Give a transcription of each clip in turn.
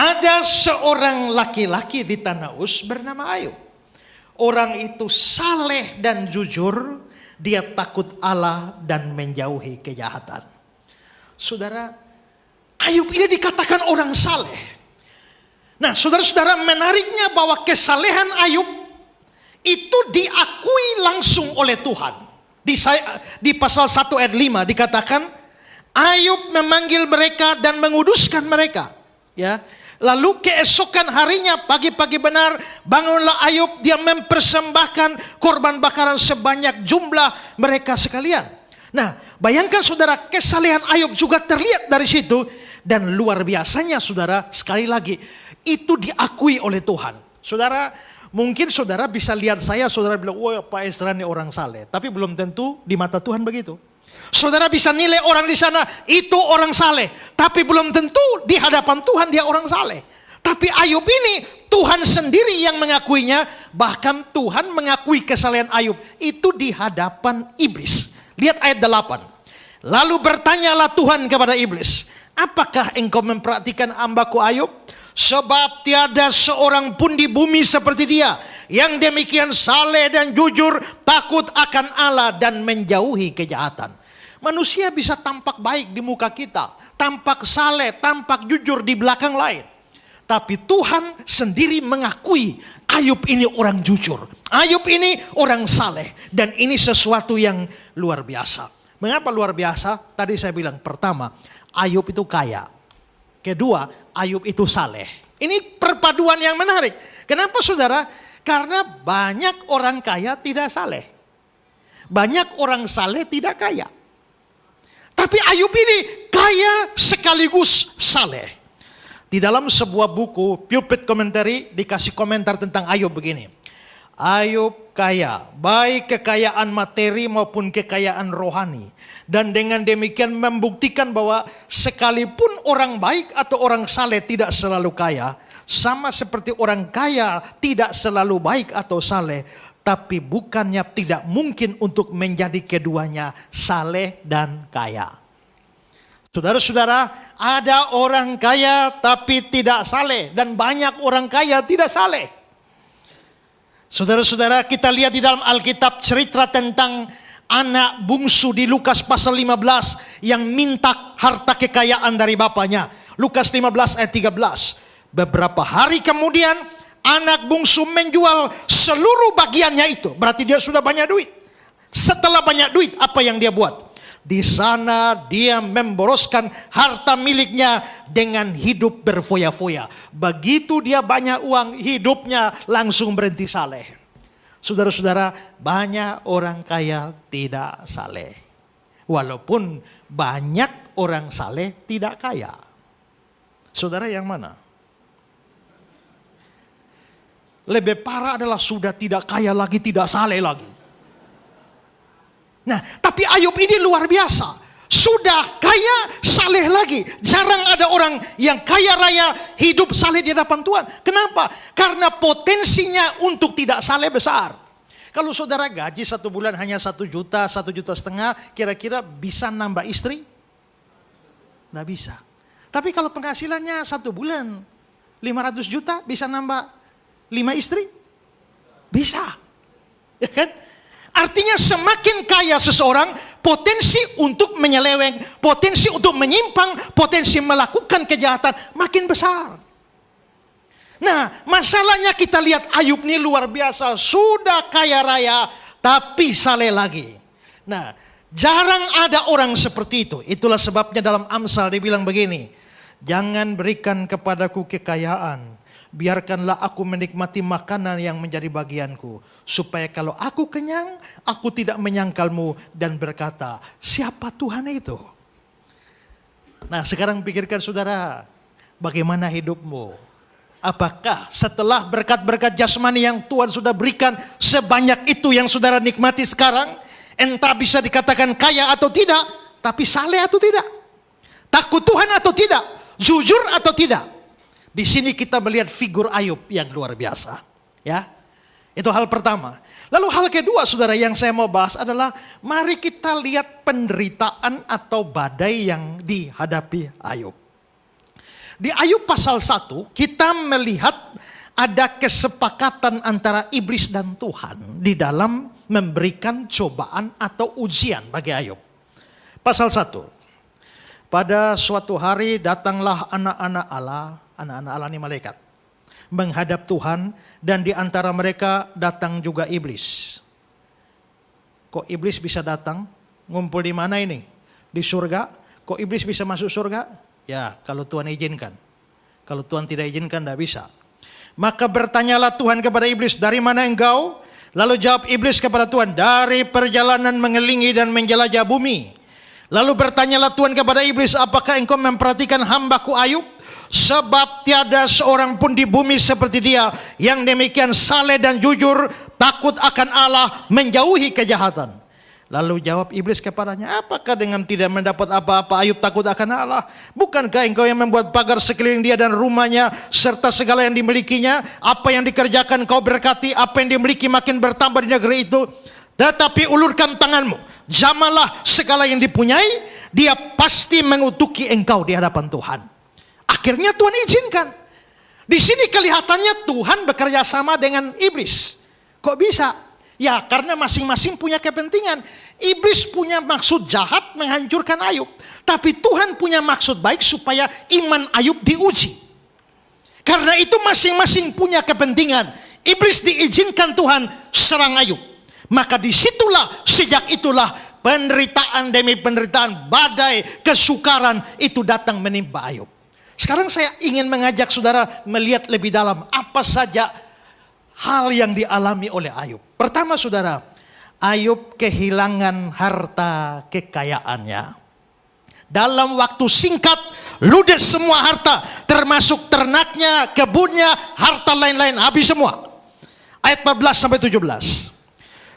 Ada seorang laki-laki di tanah Uz bernama Ayub. Orang itu saleh dan jujur, dia takut Allah dan menjauhi kejahatan. Saudara, Ayub ini dikatakan orang saleh. Nah, saudara-saudara, menariknya bahwa kesalehan Ayub itu diakui langsung oleh Tuhan. Di pasal 1 ayat 5 dikatakan, Ayub memanggil mereka dan menguduskan mereka. Ya. Lalu keesokan harinya pagi-pagi benar bangunlah Ayub, dia mempersembahkan korban bakaran sebanyak jumlah mereka sekalian. Nah, bayangkan saudara, kesalehan Ayub juga terlihat dari situ. Dan luar biasanya saudara, sekali lagi, itu diakui oleh Tuhan. Saudara, mungkin saudara bisa lihat saya, saudara bilang, wah Pak Ezra ini orang saleh. Tapi belum tentu di mata Tuhan begitu. Saudara bisa nilai orang di sana, itu orang saleh. Tapi belum tentu di hadapan Tuhan dia orang saleh. Tapi Ayub ini, Tuhan sendiri yang mengakuinya. Bahkan Tuhan mengakui kesalehan Ayub. Itu di hadapan iblis. Lihat ayat 8. Lalu bertanyalah Tuhan kepada iblis, apakah engkau memperhatikan hambaku Ayub? Sebab tiada seorang pun di bumi seperti dia, yang demikian saleh dan jujur, takut akan Allah dan menjauhi kejahatan. Manusia bisa tampak baik di muka kita, tampak saleh, tampak jujur di belakang lain. Tapi Tuhan sendiri mengakui Ayub ini orang jujur. Ayub ini orang saleh. Dan ini sesuatu yang luar biasa. Mengapa luar biasa? Tadi saya bilang, pertama, Ayub itu kaya. Kedua, Ayub itu saleh. Ini perpaduan yang menarik. Kenapa saudara? Karena banyak orang kaya tidak saleh. Banyak orang saleh tidak kaya. Tapi Ayub ini kaya sekaligus saleh. Di dalam sebuah buku, Pulpit Commentary, dikasih komentar tentang Ayub begini. Ayub kaya, baik kekayaan materi maupun kekayaan rohani. Dan dengan demikian membuktikan bahwa sekalipun orang baik atau orang saleh tidak selalu kaya, sama seperti orang kaya tidak selalu baik atau saleh, tapi bukannya tidak mungkin untuk menjadi keduanya, saleh dan kaya. Saudara-saudara, ada orang kaya tapi tidak saleh, dan banyak orang kaya tidak saleh. Saudara-saudara, kita lihat di dalam Alkitab cerita tentang anak bungsu di Lukas pasal 15 yang minta harta kekayaan dari bapaknya. Lukas 15 ayat 13. Beberapa hari kemudian anak bungsu menjual seluruh bagiannya itu. Berarti dia sudah banyak duit. Setelah banyak duit, apa yang dia buat? Di sana dia memboroskan harta miliknya dengan hidup berfoya-foya. Begitu dia banyak uang, hidupnya langsung berhenti saleh. Saudara-saudara, banyak orang kaya tidak saleh. Walaupun banyak orang saleh tidak kaya. Saudara yang mana? Lebih parah adalah sudah tidak kaya lagi, tidak saleh lagi. Nah, tapi Ayub ini luar biasa. Sudah kaya, saleh lagi. Jarang ada orang yang kaya raya, hidup saleh di hadapan Tuhan. Kenapa? Karena potensinya untuk tidak saleh besar. Kalau saudara gaji 1 bulan hanya 1 juta, 1,5 juta, kira-kira bisa nambah istri? Nggak bisa. Tapi kalau penghasilannya 1 bulan 500 juta, bisa nambah 5 istri? Bisa. Ya kan? Artinya semakin kaya seseorang, potensi untuk menyeleweng, potensi untuk menyimpang, potensi melakukan kejahatan makin besar. Nah, masalahnya kita lihat Ayub ini luar biasa. Sudah kaya raya, tapi saleh lagi. Nah, jarang ada orang seperti itu. Itulah sebabnya dalam Amsal dibilang begini. Jangan berikan kepadaku kekayaan. Biarkanlah aku menikmati makanan yang menjadi bagianku. Supaya kalau aku kenyang, aku tidak menyangkalmu dan berkata, siapa Tuhan itu? Nah, sekarang pikirkan saudara, bagaimana hidupmu? Apakah setelah berkat-berkat jasmani yang Tuhan sudah berikan sebanyak itu yang saudara nikmati sekarang, entah bisa dikatakan kaya atau tidak, tapi saleh atau tidak? Takut Tuhan atau tidak? Jujur atau tidak? Di sini kita melihat figur Ayub yang luar biasa. Ya, itu hal pertama. Lalu hal kedua saudara yang saya mau bahas adalah mari kita lihat penderitaan atau badai yang dihadapi Ayub. Di Ayub pasal 1 kita melihat ada kesepakatan antara iblis dan Tuhan di dalam memberikan cobaan atau ujian bagi Ayub. Pasal 1. Pada suatu hari datanglah anak-anak Allah ini malaikat, menghadap Tuhan, dan di antara mereka datang juga iblis. Kok iblis bisa datang? Ngumpul di mana ini? Di surga. Kok iblis bisa masuk surga? Ya, kalau Tuhan izinkan. Kalau Tuhan tidak izinkan, tidak bisa. Maka bertanyalah Tuhan kepada iblis, dari mana engkau? Lalu jawab iblis kepada Tuhan, dari perjalanan mengelilingi dan menjelajah bumi. Lalu bertanyalah Tuhan kepada iblis, apakah engkau memperhatikan hambaku Ayub? Sebab tiada seorang pun di bumi seperti dia, yang demikian saleh dan jujur, takut akan Allah, menjauhi kejahatan. Lalu jawab iblis kepadanya, apakah dengan tidak mendapat apa-apa Ayub takut akan Allah? Bukankah engkau yang membuat pagar sekeliling dia dan rumahnya, serta segala yang dimilikinya? Apa yang dikerjakan kau berkati, apa yang dimiliki makin bertambah di negeri itu. Tetapi ulurkan tanganmu, jamalah segala yang dipunyai, dia pasti mengutuki engkau di hadapan Tuhan. Akhirnya Tuhan izinkan. Di sini kelihatannya Tuhan bekerja sama dengan iblis. Kok bisa? Ya, karena masing-masing punya kepentingan. Iblis punya maksud jahat menghancurkan Ayub, tapi Tuhan punya maksud baik supaya iman Ayub diuji. Karena itu masing-masing punya kepentingan. Iblis diizinkan Tuhan serang Ayub. Maka disitulah, sejak itulah penderitaan demi penderitaan, badai, kesukaran itu datang menimpa Ayub. Sekarang saya ingin mengajak saudara melihat lebih dalam apa saja hal yang dialami oleh Ayub. Pertama saudara, Ayub kehilangan harta kekayaannya. Dalam waktu singkat, ludes semua harta, termasuk ternaknya, kebunnya, harta lain-lain, habis semua. Ayat 14 sampai 17.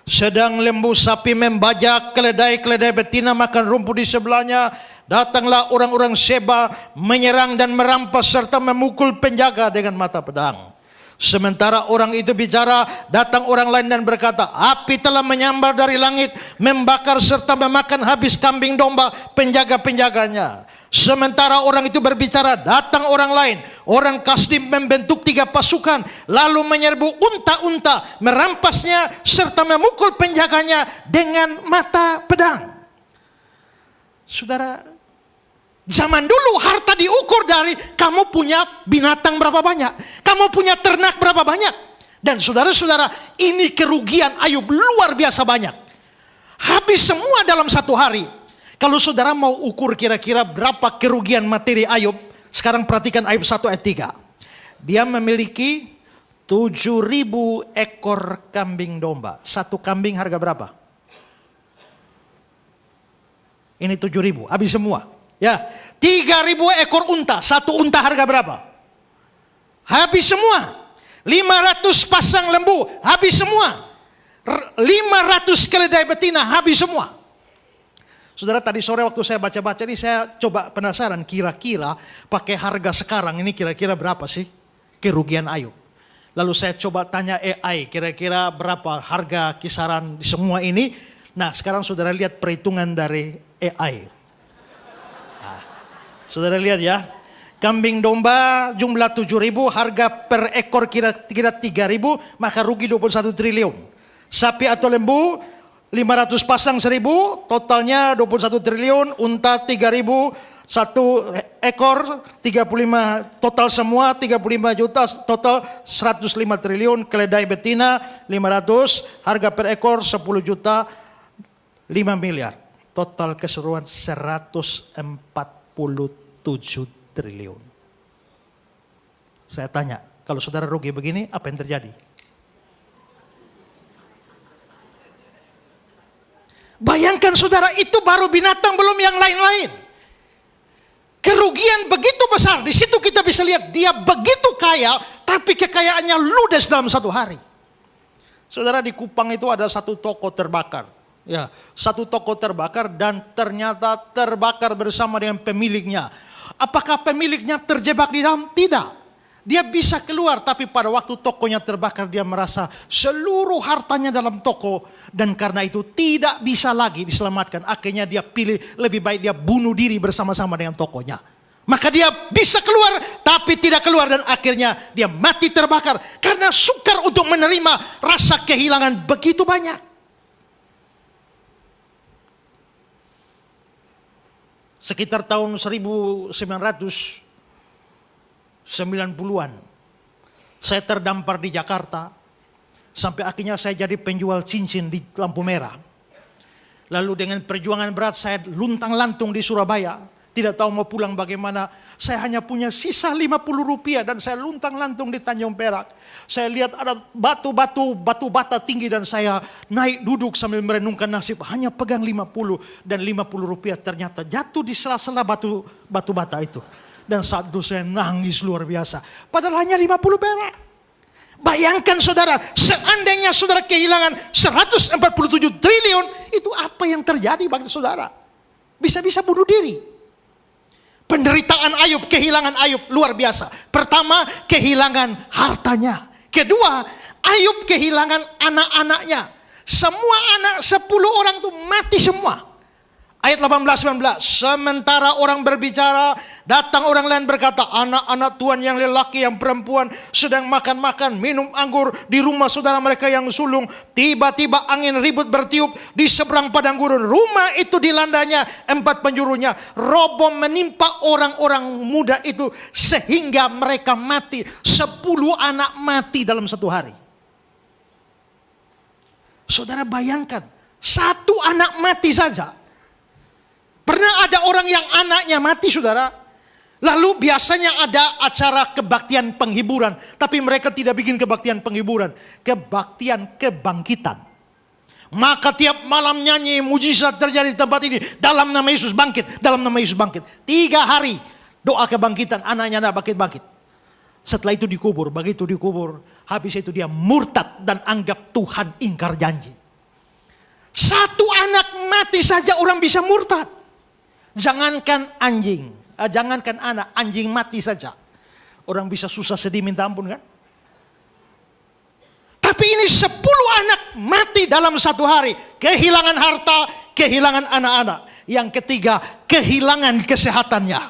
Sedang lembu sapi membajak, keledai-keledai betina makan rumput di sebelahnya. Datanglah orang-orang Sheba menyerang dan merampas serta memukul penjaga dengan mata pedang. Sementara orang itu bicara, datang orang lain dan berkata, api telah menyambar dari langit, membakar serta memakan habis kambing domba penjaga-penjaganya. Sementara orang itu berbicara, datang orang lain, orang Kasdim membentuk 3 pasukan, lalu menyerbu unta-unta, merampasnya serta memukul penjaganya dengan mata pedang. Saudara, zaman dulu harta diukur dari kamu punya binatang berapa banyak, kamu punya ternak berapa banyak. Dan saudara-saudara, ini kerugian Ayub luar biasa banyak. Habis semua dalam satu hari. Kalau saudara mau ukur kira-kira berapa kerugian materi Ayub, sekarang perhatikan Ayub 1 ayat 3. Dia memiliki 7.000 ekor kambing domba. Satu kambing harga berapa? Ini 7.000, habis semua. Ya, 3.000 ekor unta. Satu unta harga berapa? Habis semua. 500 pasang lembu, habis semua. 500 keledai betina, habis semua. Saudara, tadi sore waktu saya baca-baca ini, saya coba penasaran kira-kira pakai harga sekarang ini kira-kira berapa sih kerugian Ayub. Lalu saya coba tanya AI, kira-kira berapa harga kisaran semua ini. Nah, sekarang saudara lihat perhitungan dari AI. Nah, saudara lihat ya, kambing domba jumlah 7.000, harga per ekor kira-kira 3.000, maka rugi 21 triliun. Sapi atau lembu 500 pasang 1.000, totalnya 21 triliun, unta 3.000, satu ekor 35, total semua 35 juta, total 105 triliun, keledai betina 500, harga per ekor 10 juta, 5 miliar. Total keseluruhan 147 triliun. Saya tanya, kalau saudara rugi begini, apa yang terjadi? Bayangkan saudara, itu baru binatang, belum yang lain-lain. Kerugian begitu besar. Di situ kita bisa lihat dia begitu kaya, tapi kekayaannya ludes dalam satu hari. Saudara, di Kupang itu ada satu toko terbakar. Ya, satu toko terbakar dan ternyata terbakar bersama dengan pemiliknya. Apakah pemiliknya terjebak di dalam? Tidak. Dia bisa keluar, tapi pada waktu tokonya terbakar dia merasa seluruh hartanya dalam toko, dan karena itu tidak bisa lagi diselamatkan. Akhirnya dia pilih lebih baik dia bunuh diri bersama-sama dengan tokonya. Maka dia bisa keluar, tapi tidak keluar, dan akhirnya dia mati terbakar karena sukar untuk menerima rasa kehilangan begitu banyak. Sekitar tahun 1990-an, saya terdampar di Jakarta, sampai akhirnya saya jadi penjual cincin di lampu merah. Lalu dengan perjuangan berat saya luntang-lantung di Surabaya. Tidak tahu mau pulang bagaimana. Saya hanya punya sisa 50 rupiah dan saya luntang-lantung di Tanjung Perak. Saya lihat ada batu bata tinggi dan saya naik duduk sambil merenungkan nasib. Hanya pegang 50 dan 50 rupiah ternyata jatuh di sela-sela batu bata itu. Dan saat itu saya nangis luar biasa. Padahal hanya 50 perak. Bayangkan saudara, seandainya saudara kehilangan 147 triliun, itu apa yang terjadi bagi saudara? Bisa-bisa bunuh diri. Penderitaan Ayub, kehilangan Ayub luar biasa. Pertama, kehilangan hartanya. Kedua, Ayub kehilangan anak-anaknya. Semua anak 10 orang itu mati semua. Ayat 18-19, sementara orang berbicara, datang orang lain berkata, anak-anak Tuhan yang lelaki, yang perempuan sedang makan-makan, minum anggur di rumah saudara mereka yang sulung. Tiba-tiba angin ribut bertiup di seberang padang gurun. Rumah itu dilandanya 4 penjurunya. Roboh menimpa orang-orang muda itu sehingga mereka mati. 10 anak mati dalam satu hari. Saudara bayangkan, 1 anak mati saja. Pernah ada orang yang anaknya mati, saudara. Lalu biasanya ada acara kebaktian penghiburan. Tapi mereka tidak bikin kebaktian penghiburan. Kebaktian kebangkitan. Maka tiap malam nyanyi, mujizat terjadi di tempat ini. Dalam nama Yesus bangkit. Dalam nama Yesus bangkit. 3 hari doa kebangkitan. Anaknya tidak bangkit-bangkit. Setelah itu dikubur. Begitu dikubur, habis itu dia murtad dan anggap Tuhan ingkar janji. 1 anak mati saja orang bisa murtad. Jangankan anjing, jangankan anak, anjing mati saja orang bisa susah sedih minta ampun kan? Tapi ini 10 anak mati dalam satu hari. Kehilangan harta, kehilangan anak-anak. Yang ketiga, kehilangan kesehatannya.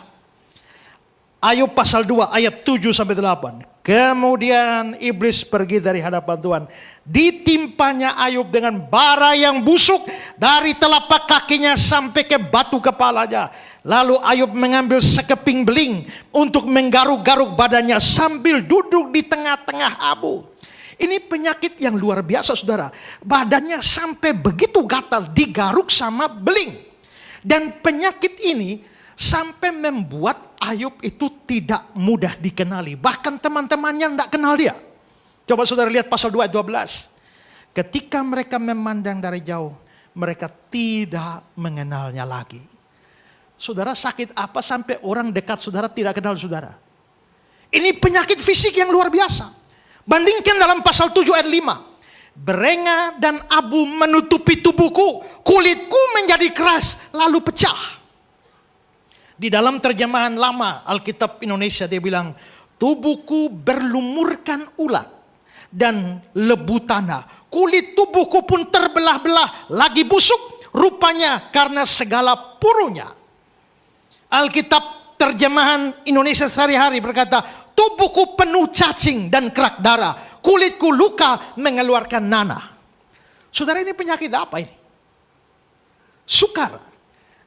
Ayub pasal 2 ayat 7-8. Kemudian iblis pergi dari hadapan Tuhan. Ditimpanya Ayub dengan bara yang busuk dari telapak kakinya sampai ke batu kepalanya. Lalu Ayub mengambil sekeping beling untuk menggaruk-garuk badannya sambil duduk di tengah-tengah abu. Ini penyakit yang luar biasa, saudara. Badannya sampai begitu gatal, digaruk sama beling. Dan penyakit ini sampai membuat Ayub itu tidak mudah dikenali. Bahkan teman-temannya tidak kenal dia. Coba saudara lihat pasal 2 ayat 12. Ketika mereka memandang dari jauh, mereka tidak mengenalnya lagi. Saudara sakit apa sampai orang dekat saudara tidak kenal saudara? Ini penyakit fisik yang luar biasa. Bandingkan dalam pasal 7 ayat 5. Berenga dan abu menutupi tubuhku, kulitku menjadi keras lalu pecah. Di dalam terjemahan lama Alkitab Indonesia dia bilang, tubuhku berlumurkan ulat dan lebu tanah. Kulit tubuhku pun terbelah-belah, lagi busuk rupanya karena segala purunya. Alkitab terjemahan Indonesia sehari-hari berkata, tubuhku penuh cacing dan kerak darah. Kulitku luka mengeluarkan nanah. Saudara, ini penyakit apa ini? Sukar.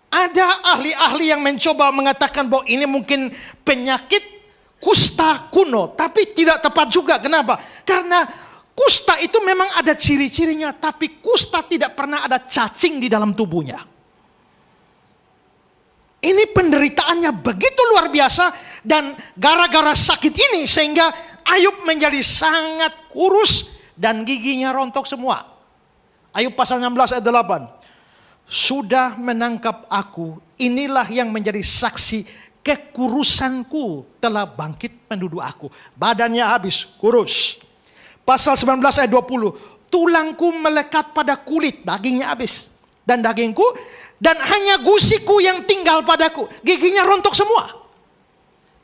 Ada ahli-ahli yang mencoba mengatakan bahwa ini mungkin penyakit kusta kuno. Tapi tidak tepat juga. Kenapa? Karena kusta itu memang ada ciri-cirinya. Tapi kusta tidak pernah ada cacing di dalam tubuhnya. Ini penderitaannya begitu luar biasa. Dan gara-gara sakit ini sehingga Ayub menjadi sangat kurus. Dan giginya rontok semua. Ayub pasal 16 ayat 8. Sudah menangkap aku, inilah yang menjadi saksi kekurusanku telah bangkit penduduk aku. Badannya habis, kurus. Pasal 19 ayat 20. Tulangku melekat pada kulit, dagingnya habis. Dan dagingku, dan hanya gusiku yang tinggal padaku. Giginya rontok semua.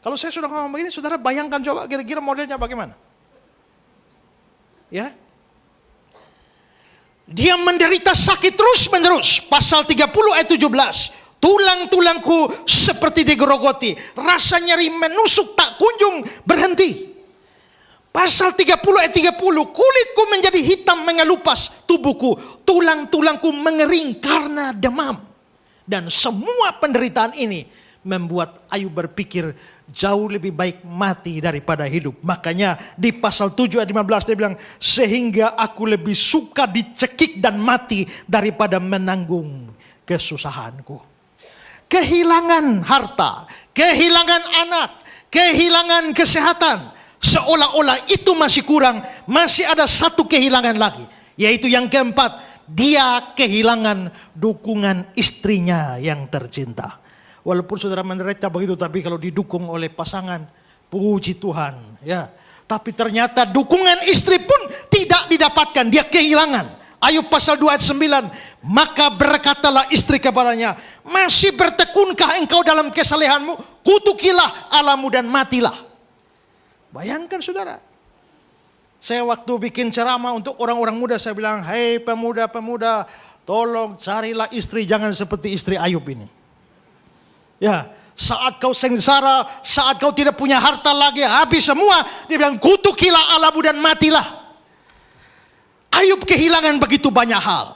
Kalau saya sudah ngomong begini, saudara bayangkan coba kira-kira modelnya bagaimana. Ya. Dia menderita sakit terus-menerus. Pasal 30 ayat 17. Tulang-tulangku seperti digerogoti. Rasa nyeri menusuk tak kunjung berhenti. Pasal 30 ayat 30. Kulitku menjadi hitam mengelupas tubuhku. Tulang-tulangku mengering karena demam. Dan semua penderitaan ini membuat Ayub berpikir jauh lebih baik mati daripada hidup. Makanya di pasal 7 ayat 15 dia bilang, sehingga aku lebih suka dicekik dan mati daripada menanggung kesusahanku. Kehilangan harta, kehilangan anak, kehilangan kesehatan. Seolah-olah itu masih kurang, masih ada satu kehilangan lagi. Yaitu yang keempat, dia kehilangan dukungan istrinya yang tercinta. Walaupun saudara menderita begitu, tapi kalau didukung oleh pasangan, puji Tuhan. Ya. Tapi ternyata dukungan istri pun tidak didapatkan, dia kehilangan. Ayub pasal 2 ayat 9. Maka berkatalah istri kepadanya, masih bertekunkah engkau dalam kesalehanmu? Kutukilah Allahmu dan matilah. Bayangkan saudara. Saya waktu bikin ceramah untuk orang-orang muda, saya bilang, hei pemuda-pemuda, tolong carilah istri, jangan seperti istri Ayub ini. Ya, saat kau sengsara, saat kau tidak punya harta lagi, habis semua, dia bilang, kutukilah Allahmu dan matilah. Ayub kehilangan begitu banyak hal.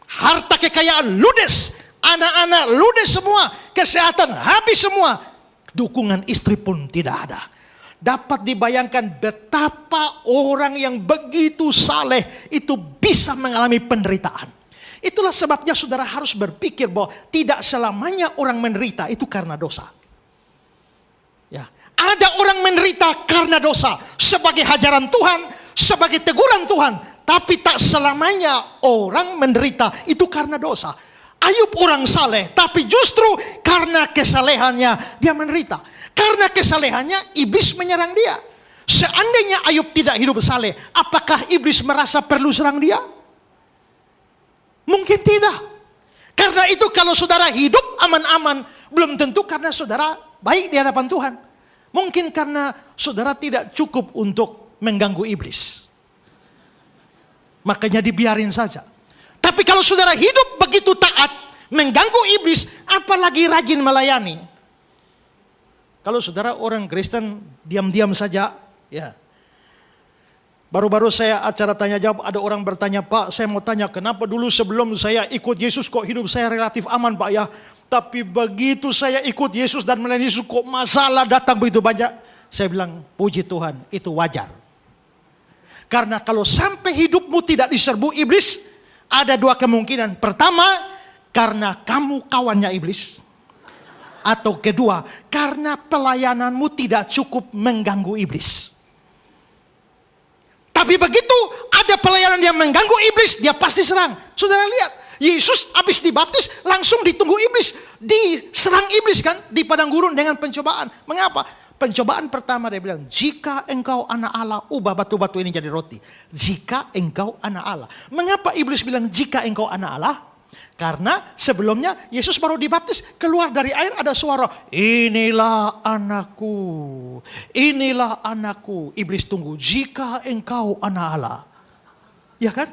Harta kekayaan ludes, anak-anak ludes semua, kesehatan habis semua. Dukungan istri pun tidak ada. Dapat dibayangkan betapa orang yang begitu saleh itu bisa mengalami penderitaan. Itulah sebabnya saudara harus berpikir bahwa tidak selamanya orang menderita itu karena dosa. Ya, ada orang menderita karena dosa sebagai hajaran Tuhan, sebagai teguran Tuhan, tapi tak selamanya orang menderita itu karena dosa. Ayub orang saleh, tapi justru karena kesalehannya dia menderita. Karena kesalehannya iblis menyerang dia. Seandainya Ayub tidak hidup saleh, apakah iblis merasa perlu serang dia? Mungkin tidak. Karena itu kalau saudara hidup aman-aman, belum tentu karena saudara baik di hadapan Tuhan. Mungkin karena saudara tidak cukup untuk mengganggu iblis. Makanya dibiarin saja. Tapi kalau saudara hidup begitu taat, mengganggu iblis, apalagi rajin melayani. Kalau saudara orang Kristen diam-diam saja, ya. Baru-baru saya acara tanya jawab, ada orang bertanya, Pak, saya mau tanya, kenapa dulu sebelum saya ikut Yesus kok hidup saya relatif aman, Pak ya? Tapi begitu saya ikut Yesus dan melayani Yesus kok masalah datang begitu banyak? Saya bilang, puji Tuhan, itu wajar. Karena kalau sampai hidupmu tidak diserbu iblis, ada dua kemungkinan. Pertama, karena kamu kawannya iblis. Atau kedua, karena pelayananmu tidak cukup mengganggu iblis. Tapi begitu ada pelayanan yang mengganggu iblis, dia pasti serang. Saudara lihat, Yesus habis dibaptis langsung ditunggu iblis. Diserang iblis kan di padang gurun dengan pencobaan. Mengapa? Pencobaan pertama dia bilang, jika engkau anak Allah, ubah batu-batu ini jadi roti. Jika engkau anak Allah. Mengapa iblis bilang jika engkau anak Allah? Karena sebelumnya Yesus baru dibaptis, keluar dari air ada suara, inilah anakku, inilah anakku. Iblis tunggu, jika engkau anak Allah. Ya kan?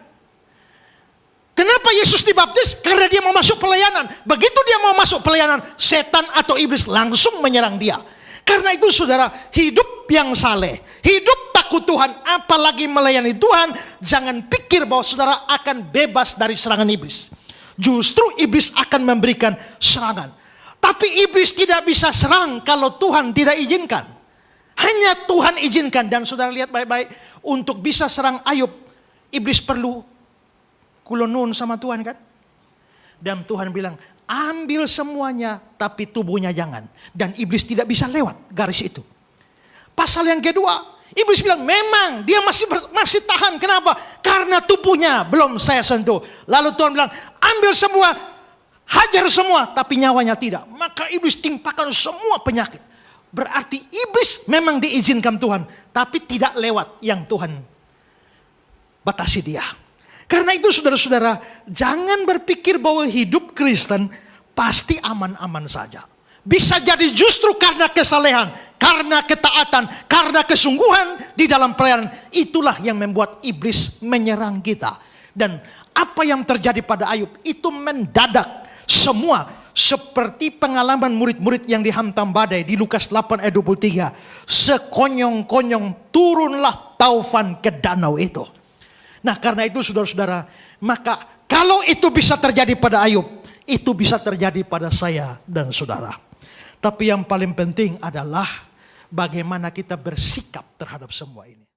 Kenapa Yesus dibaptis? Karena dia mau masuk pelayanan. Begitu dia mau masuk pelayanan, setan atau iblis langsung menyerang dia. Karena itu saudara, hidup yang saleh, hidup takut Tuhan, apalagi melayani Tuhan, jangan pikir bahwa saudara akan bebas dari serangan iblis. Justru iblis akan memberikan serangan. Tapi iblis tidak bisa serang kalau Tuhan tidak izinkan. Hanya Tuhan izinkan. Dan saudara lihat baik-baik, untuk bisa serang Ayub, iblis perlu kulonun sama Tuhan kan? Dan Tuhan bilang, ambil semuanya tapi tubuhnya jangan. Dan iblis tidak bisa lewat garis itu. Pasal yang kedua, iblis bilang memang dia masih tahan. Kenapa? Karena tubuhnya belum saya sentuh. Lalu Tuhan bilang, ambil semua, hajar semua, tapi nyawanya tidak. Maka iblis timpakan semua penyakit. Berarti iblis memang diizinkan Tuhan, tapi tidak lewat yang Tuhan batasi dia. Karena itu saudara-saudara, jangan berpikir bahwa hidup Kristen pasti aman-aman saja. Bisa jadi justru karena kesalehan, karena ketaatan, karena kesungguhan di dalam pelayanan. Itulah yang membuat iblis menyerang kita. Dan apa yang terjadi pada Ayub itu mendadak semua seperti pengalaman murid-murid yang dihantam badai di Lukas 8 ayat 23. Sekonyong-konyong turunlah taufan ke danau itu. Nah karena itu saudara-saudara, maka kalau itu bisa terjadi pada Ayub, itu bisa terjadi pada saya dan saudara. Tapi yang paling penting adalah bagaimana kita bersikap terhadap semua ini.